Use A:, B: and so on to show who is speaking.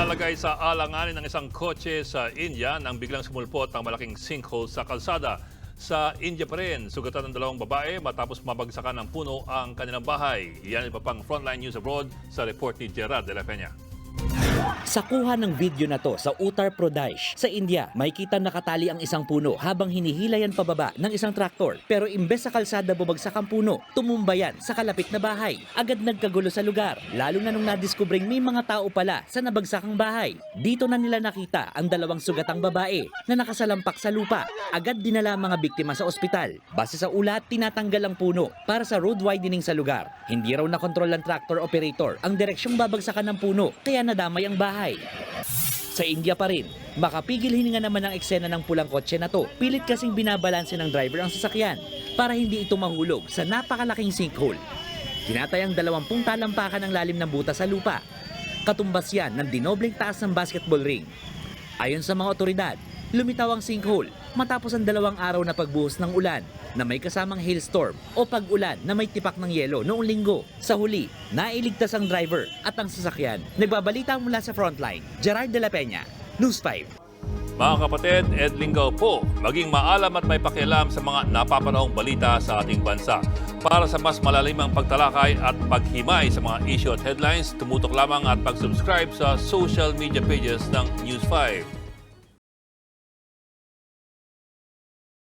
A: Nalagay sa alanganin ng isang kotse sa India nang biglang sumulpot ang malaking sinkhole sa kalsada. Sa India pa rin, sugatan ng dalawang babae matapos mabagsakan ng puno ang kanilang bahay. Yan pa pang Frontline News Abroad sa report ni Gerard de la Peña.
B: Sa kuha ng video na to sa Uttar Pradesh, sa India, makikita nakatali ang isang puno habang hinihilayan pababa ng isang traktor. Pero imbes sa kalsada bumagsak ang puno, tumumba yan sa kalapit na bahay. Agad nagkagulo sa lugar, lalo na nung nadiskubring may mga tao pala sa nabagsakang bahay. Dito na nila nakita ang dalawang sugatang babae na nakasalampak sa lupa. Agad dinala ang mga biktima sa ospital. Base sa ulat, tinatanggal ang puno para sa road widening sa lugar. Hindi raw nakontrol ng tractor operator ang direksyong babagsakan ng puno, kaya nadamay ang bahay. Sa India pa rin, makapigil hininga naman ang eksena ng pulang kotse na to. Pilit kasing binabalanse ng driver ang sasakyan para hindi ito mahulog sa napakalaking sinkhole. Tinatayang 20 talampakan ang lalim ng butas sa lupa. Katumbas yan ng dinobleng taas ng basketball ring. Ayon sa mga otoridad, lumitaw ang sinkhole matapos ang 2 araw na pagbuhos ng ulan na may kasamang hailstorm o pag-ulan na may tipak ng yelo noong linggo. Sa huli, nailigtas ang driver at ang sasakyan. Nagbabalita mula sa Frontline, Gerard de la Peña, News 5.
A: Mga kapatid, Ed Lingaw po, maging maalam at may pakialam sa mga napapanahong balita sa ating bansa. Para sa mas malalimang pagtalakay at paghimay sa mga issue at headlines, tumutok lamang at pag-subscribe sa social media pages ng News 5.